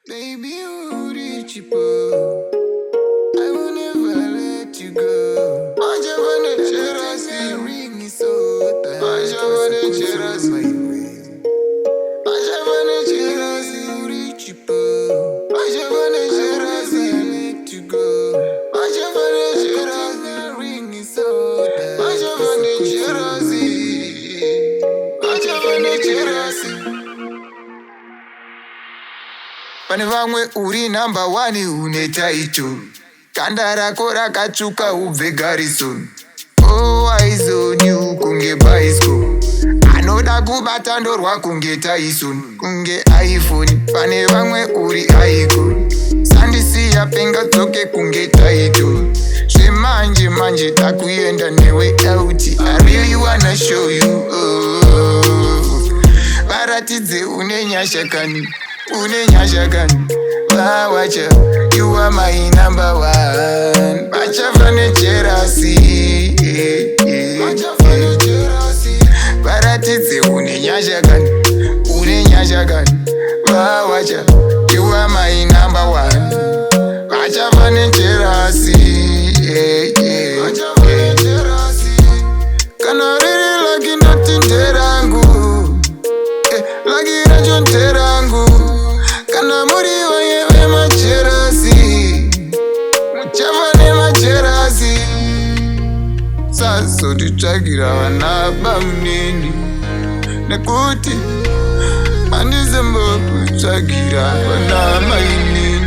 Baby, you the chipo. I will never let you go. Majavane cherasi, ring is so tight. Majavane cherasi, Majavane cherasi, you the chipo. Majavane cherasi, let you go. Majavane cherasi, ring is so tight. Majavane cherasi, Majavane cherasi. Pane vamwe uri number 1 une taito. Ganda rako rakatsvuka ubve garrison. Oh, aizoni kunge bicycle. Anoda kubata ndorwa kunge Tyson. Kunge iPhone. Pane vamwe uri icon. Sandisiya penga dzoke kunge taito. Zvemanje manje takuenda newe out. I really wanna show you. Varatidze une nyasha kani. Une nyasha kani. Wacha, you are my number 1. Machavane cherasi. Varatidze une nyasha kani. Une nyasha kani. Wacha, you are my number 1. Machavane cherasi. Kana riri lagi nati nterangu. Lagi rajo nterangu. Kana muri wayewe macherasi. Muchavane macherasi. Saso tichagira vana bamunini. Nekuti handizembo kuchagira vana mainini.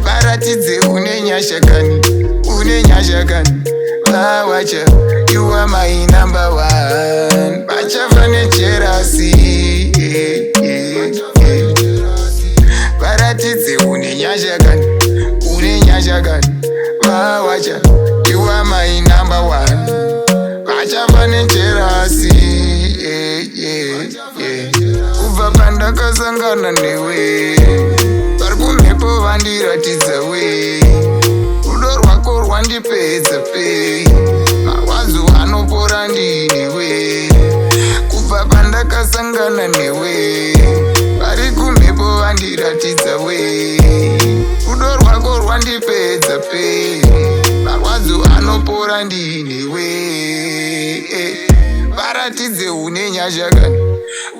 Varatidze une nyasha kani. Une nyasha kani. Wacha, you are my number 1. Machavane cherasi. Varatidze une nyasha kani. Une nyasha kani. Wacha, you are my number 1. Machavane cherasi. Kubva pandakasangana newe, parikumhepo vandiratidza we. Rudo rwako rwandipedza pe. Mawazo anopora ndinewe. Kubva pandakasangana newe, parikumhepo vandiratidza we. Rudo rwako rwandipedza pe. Mawazo anopora ndinewe. Varatidze une nyasha kani.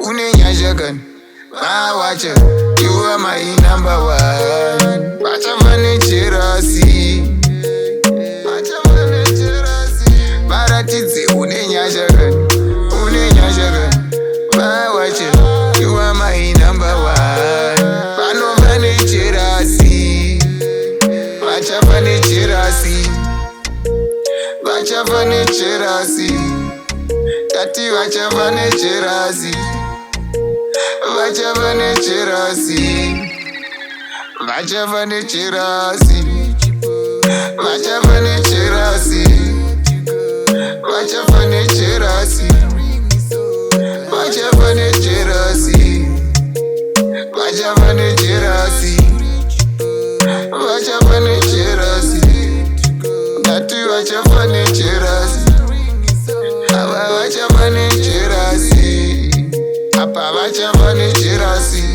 Une nyasha kani. Wacha, you are my number 1. Machavane cherasi. Machavane cherasi. Varatidze une nyasha kani. Une nyasha kani. Wacha, you are my number 1. Vanovane cherasi. Machavane cherasi. Vachavane cherasi. Tati vachavane cherasi. Vachavane cherasi. Vachavane cherasi. Vachavane cherasi. Vachavane cherasi. Vachavane cherasi. Vachavane cherasi. Vachavane cherasi. Tati vachavane cherasi. Ava vachavane cherasi. Apa vachavane cherasi.